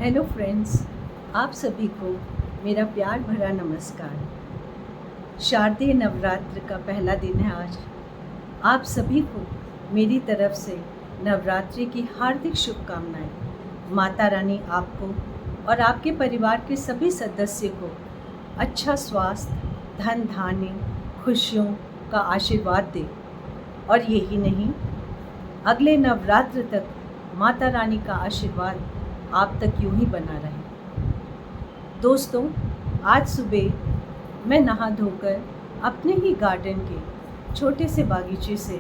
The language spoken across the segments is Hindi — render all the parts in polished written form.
हेलो फ्रेंड्स, आप सभी को मेरा प्यार भरा नमस्कार। शारदीय नवरात्र का पहला दिन है आज। आप सभी को मेरी तरफ से नवरात्रि की हार्दिक शुभकामनाएं। माता रानी आपको और आपके परिवार के सभी सदस्य को अच्छा स्वास्थ्य, धन धान्य, खुशियों का आशीर्वाद दे। और यही नहीं, अगले नवरात्र तक माता रानी का आशीर्वाद आप तक यूं ही बना रहे। दोस्तों, आज सुबह मैं नहा धोकर अपने ही गार्डन के छोटे से बागीचे से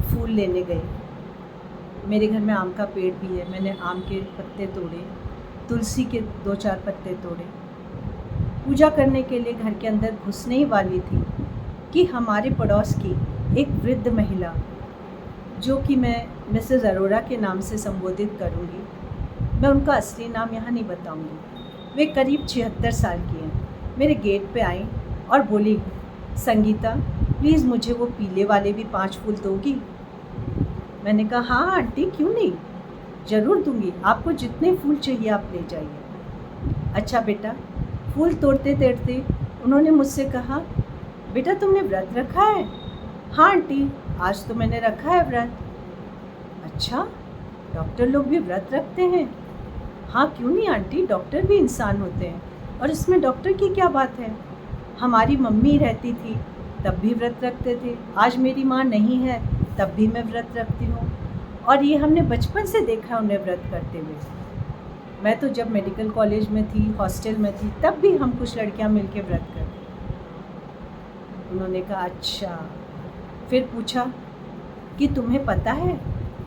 फूल लेने गई। मेरे घर में आम का पेड़ भी है। मैंने आम के पत्ते तोड़े, तुलसी के 2-4 पत्ते तोड़े। पूजा करने के लिए घर के अंदर घुसने ही वाली थी कि हमारे पड़ोस की एक वृद्ध महिला, जो कि मैं मिसेज़ अरोड़ा के नाम से संबोधित करूँगी, मैं उनका असली नाम यहाँ नहीं बताऊंगी, वे करीब 76 साल की हैं, मेरे गेट पे आई और बोली, संगीता प्लीज़ मुझे वो पीले वाले भी 5 फूल दोगी? मैंने कहा हाँ आंटी, क्यों नहीं, ज़रूर दूंगी, आपको जितने फूल चाहिए आप ले जाइए। अच्छा बेटा, फूल तोड़ते तोड़ते उन्होंने मुझसे कहा, बेटा तुमने व्रत रखा है? हाँ आंटी, आज तो मैंने रखा है व्रत। अच्छा, डॉक्टर लोग भी व्रत रखते हैं? हाँ क्यों नहीं आंटी, डॉक्टर भी इंसान होते हैं और इसमें डॉक्टर की क्या बात है। हमारी मम्मी रहती थी तब भी व्रत रखते थे, आज मेरी माँ नहीं है तब भी मैं व्रत रखती हूँ, और ये हमने बचपन से देखा उन्हें व्रत करते हुए। मैं तो जब मेडिकल कॉलेज में थी, हॉस्टल में थी, तब भी हम कुछ लड़कियाँ मिलके व्रत करते। उन्होंने कहा अच्छा। फिर पूछा कि तुम्हें पता है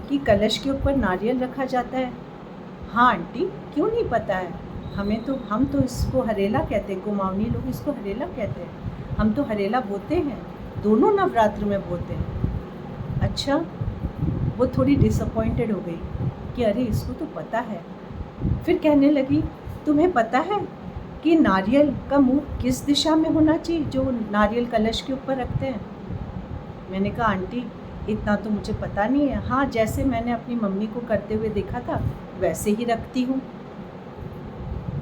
कि कलश के ऊपर नारियल रखा जाता है? हाँ आंटी, क्यों नहीं पता है, हम तो इसको हरेला कहते हैं, कुमाऊनी लोग इसको हरेला कहते हैं, हम तो हरेला बोते हैं, दोनों नवरात्र में बोते हैं। अच्छा, वो थोड़ी डिसअपॉइंटेड हो गई कि अरे इसको तो पता है। फिर कहने लगी, तुम्हें पता है कि नारियल का मुंह किस दिशा में होना चाहिए जो नारियल कलश के ऊपर रखते हैं? मैंने कहा आंटी इतना तो मुझे पता नहीं है, हाँ जैसे मैंने अपनी मम्मी को करते हुए देखा था वैसे ही रखती हूँ।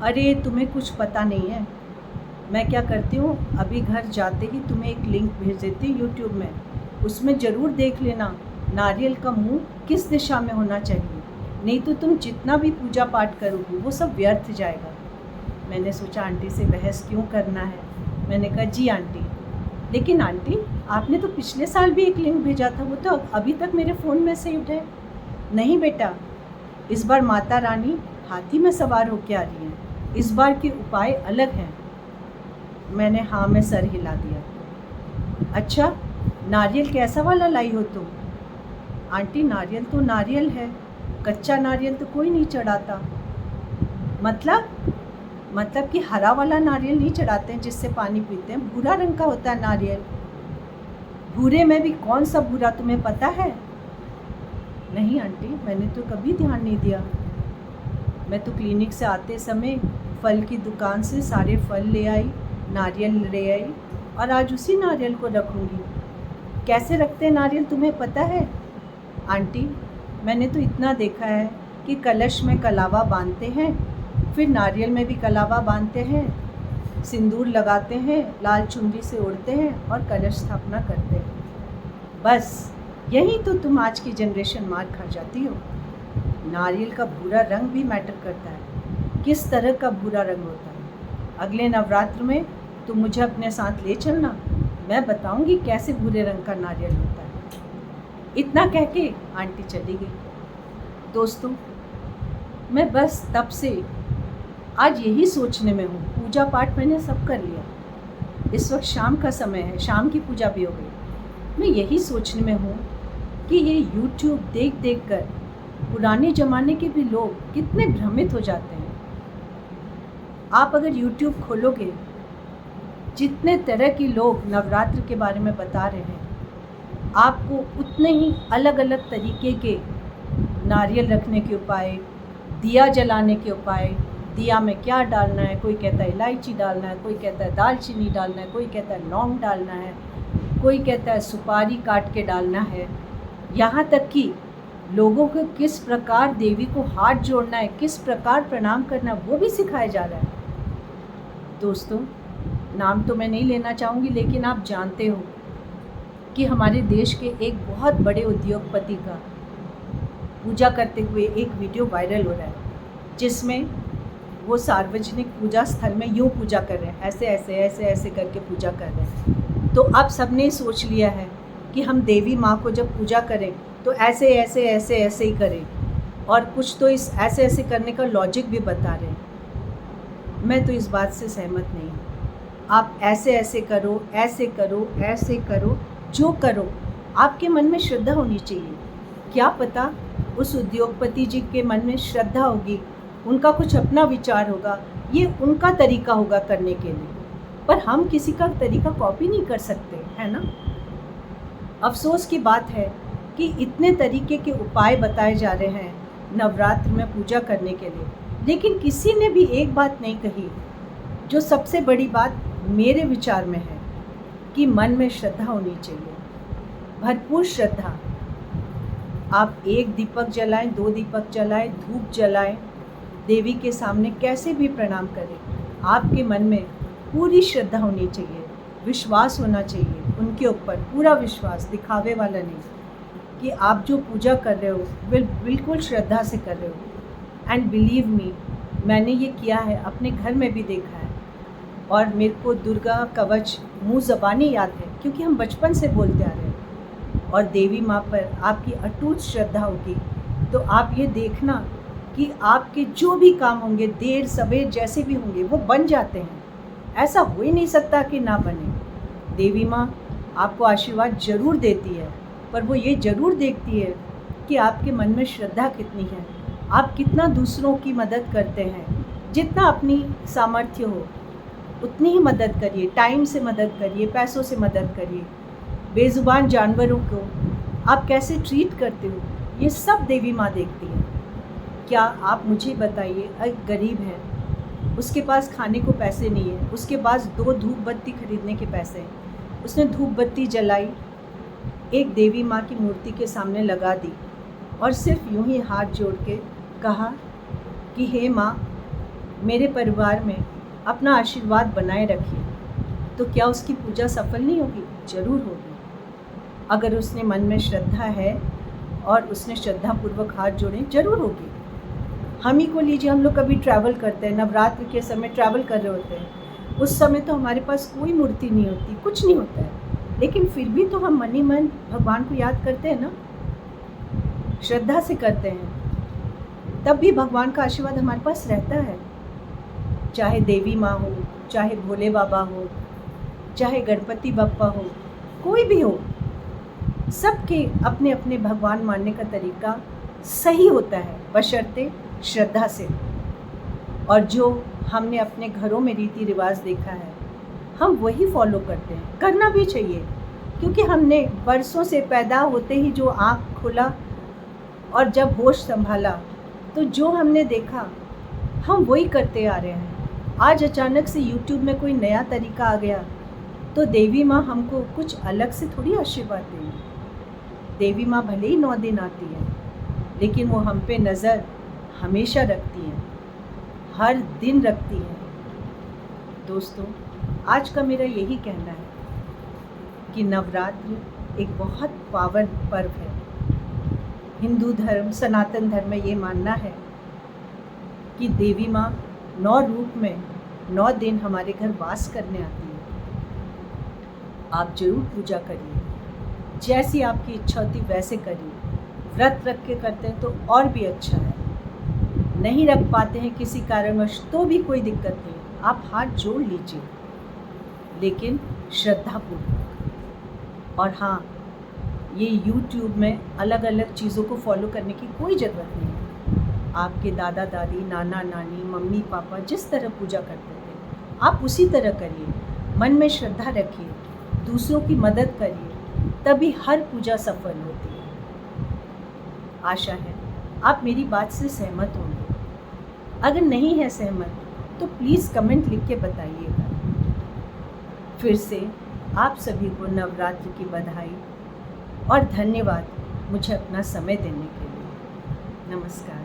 अरे तुम्हें कुछ पता नहीं है, मैं क्या करती हूँ, अभी घर जाते ही तुम्हें एक लिंक भेज देती हूँ यूट्यूब में, उसमें ज़रूर देख लेना नारियल का मुंह किस दिशा में होना चाहिए, नहीं तो तुम जितना भी पूजा पाठ करोगी वो सब व्यर्थ जाएगा। मैंने सोचा आंटी से बहस क्यों करना है। मैंने कहा जी आंटी, लेकिन आंटी आपने तो पिछले साल भी एक लिंक भेजा था, वो तो अभी तक मेरे फ़ोन में सेव्ड है। नहीं बेटा, इस बार माता रानी हाथी में सवार होकर आ रही हैं, इस बार के उपाय अलग हैं। मैंने हाँ में सर हिला दिया। अच्छा, नारियल कैसा वाला लाई हो तुम? आंटी नारियल तो नारियल है, कच्चा नारियल तो कोई नहीं चढ़ाता। मतलब कि हरा वाला नारियल नहीं चढ़ाते हैं जिससे पानी पीते हैं, भूरा रंग का होता है नारियल। भूरे में भी कौन सा भूरा तुम्हें पता है? नहीं आंटी, मैंने तो कभी ध्यान नहीं दिया। मैं तो क्लिनिक से आते समय फल की दुकान से सारे फल ले आई, नारियल ले आई, और आज उसी नारियल को रखूँगी। कैसे रखते हैं नारियल तुम्हें पता है? आंटी मैंने तो इतना देखा है कि कलश में कलावा बांधते हैं, फिर नारियल में भी कलावा बांधते हैं, सिंदूर लगाते हैं, लाल चुनरी से ओढ़ते हैं और कलश स्थापना करते हैं। बस यही तो तुम आज की जनरेशन मार खा जाती हो। नारियल का भूरा रंग भी मैटर करता है, किस तरह का भूरा रंग होता है। अगले नवरात्र में तुम मुझे अपने साथ ले चलना, मैं बताऊंगी कैसे भूरे रंग का नारियल होता है। इतना कह के आंटी चली गई। दोस्तों, मैं बस तब से आज यही सोचने में हूँ, पूजा पाठ मैंने सब कर लिया, इस वक्त शाम का समय है, शाम की पूजा भी हो गई। मैं यही सोचने में हूँ कि ये YouTube देख देख कर पुराने ज़माने के भी लोग कितने भ्रमित हो जाते हैं। आप अगर YouTube खोलोगे, जितने तरह के लोग नवरात्र के बारे में बता रहे हैं, आपको उतने ही अलग अलग तरीके के नारियल रखने के उपाय, दिया जलाने के उपाय, दिया में क्या डालना है, कोई कहता है इलायची डालना है, कोई कहता है दालचीनी डालना है, कोई कहता है लौंग डालना है, कोई कहता है सुपारी काट के डालना है, यहाँ तक कि लोगों को किस प्रकार देवी को हाथ जोड़ना है, किस प्रकार प्रणाम करना, वो भी सिखाया जा रहा है। दोस्तों, नाम तो मैं नहीं लेना चाहूँगी, लेकिन आप जानते हो कि हमारे देश के एक बहुत बड़े उद्योगपति का पूजा करते हुए एक वीडियो वायरल हो रहा है, जिसमें वो सार्वजनिक पूजा स्थल में यूँ पूजा कर रहे हैं, ऐसे ऐसे ऐसे ऐसे करके पूजा कर रहे हैं। तो अब सबने सोच लिया है कि हम देवी माँ को जब पूजा करें तो ऐसे ऐसे ऐसे ऐसे ही करें, और कुछ तो इस ऐसे ऐसे करने का लॉजिक भी बता रहे हैं। मैं तो इस बात से सहमत नहीं हूँ। आप ऐसे ऐसे करो, ऐसे करो, ऐसे करो, जो करो आपके मन में श्रद्धा होनी चाहिए। क्या पता उस उद्योगपति जी के मन में श्रद्धा होगी, उनका कुछ अपना विचार होगा, ये उनका तरीका होगा करने के लिए, पर हम किसी का तरीका कॉपी नहीं कर सकते, है ना। अफसोस की बात है कि इतने तरीके के उपाय बताए जा रहे हैं नवरात्र में पूजा करने के लिए, लेकिन किसी ने भी एक बात नहीं कही, जो सबसे बड़ी बात मेरे विचार में है कि मन में श्रद्धा होनी चाहिए, भरपूर श्रद्धा। आप एक दीपक जलाएं, 2 दीपक जलाएं, धूप जलाएं, देवी के सामने कैसे भी प्रणाम करें, आपके मन में पूरी श्रद्धा होनी चाहिए, विश्वास होना चाहिए उनके ऊपर, पूरा विश्वास, दिखावे वाला नहीं, कि आप जो पूजा कर रहे हो बिल्कुल श्रद्धा से कर रहे हो। एंड बिलीव मी, मैंने ये किया है, अपने घर में भी देखा है, और मेरे को दुर्गा कवच मुँह ज़बानी याद है, क्योंकि हम बचपन से बोलते आ रहे हैं। और देवी माँ पर आपकी अटूट श्रद्धा होगी तो आप ये देखना कि आपके जो भी काम होंगे, देर सवेर जैसे भी होंगे, वो बन जाते हैं। ऐसा हो ही नहीं सकता कि ना बने। देवी माँ आपको आशीर्वाद ज़रूर देती है, पर वो ये ज़रूर देखती है कि आपके मन में श्रद्धा कितनी है, आप कितना दूसरों की मदद करते हैं। जितना अपनी सामर्थ्य हो उतनी ही मदद करिए, टाइम से मदद करिए, पैसों से मदद करिए। बेज़ुबान जानवरों को आप कैसे ट्रीट करते हो, ये सब देवी माँ देखती है। क्या आप मुझे बताइए, एक गरीब है, उसके पास खाने को पैसे नहीं है, उसके पास 2 धूप बत्ती खरीदने के पैसे हैं, उसने धूप बत्ती जलाई, एक देवी माँ की मूर्ति के सामने लगा दी, और सिर्फ यूं ही हाथ जोड़ के कहा कि हे माँ, मेरे परिवार में अपना आशीर्वाद बनाए रखिए। तो क्या उसकी पूजा सफल नहीं होगी? ज़रूर होगी। अगर उसने मन में श्रद्धा है और उसने श्रद्धापूर्वक हाथ जोड़े, ज़रूर होगी। हम ही को लीजिए, हम लोग कभी ट्रैवल करते हैं, नवरात्र के समय ट्रैवल कर रहे होते हैं, उस समय तो हमारे पास कोई मूर्ति नहीं होती, कुछ नहीं होता है, लेकिन फिर भी तो हम मन ही मन भगवान को याद करते हैं ना, श्रद्धा से करते हैं, तब भी भगवान का आशीर्वाद हमारे पास रहता है। चाहे देवी माँ हो, चाहे भोले बाबा हो, चाहे गणपति बप्पा हो, कोई भी हो, सबके अपने अपने भगवान मानने का तरीका सही होता है, बशर्ते श्रद्धा से। और जो हमने अपने घरों में रीति रिवाज देखा है, हम वही फॉलो करते हैं, करना भी चाहिए, क्योंकि हमने बरसों से पैदा होते ही जो आँख खुला और जब होश संभाला, तो जो हमने देखा हम वही करते आ रहे हैं। आज अचानक से YouTube में कोई नया तरीका आ गया तो देवी माँ हमको कुछ अलग से थोड़ी आशीर्वाद देंगी। देवी माँ भले ही 9 दिन आती है, लेकिन वो हम पे नज़र हमेशा रखती हैं, हर दिन रखती हैं। दोस्तों, आज का मेरा यही कहना है कि नवरात्र एक बहुत पावन पर्व है। हिंदू धर्म, सनातन धर्म में ये मानना है कि देवी माँ 9 रूप में 9 दिन हमारे घर वास करने आती है। आप जरूर पूजा करिए, जैसी आपकी इच्छा होती वैसे करिए। व्रत रख के करते हैं तो और भी अच्छा है, नहीं रख पाते हैं किसी कारणवश तो भी कोई दिक्कत नहीं, आप हाथ जोड़ लीजिए, लेकिन श्रद्धापूर्वक। और हाँ, ये YouTube में अलग अलग चीज़ों को फॉलो करने की कोई ज़रूरत नहीं है। आपके दादा दादी, नाना नानी, मम्मी पापा जिस तरह पूजा करते थे, आप उसी तरह करिए, मन में श्रद्धा रखिए, दूसरों की मदद करिए, तभी हर पूजा सफल होती है। आशा है आप मेरी बात से सहमत होंगे। अगर नहीं है सहमत तो प्लीज़ कमेंट लिख के बताइएगा। फिर से आप सभी को नवरात्र की बधाई और धन्यवाद मुझे अपना समय देने के लिए। नमस्कार।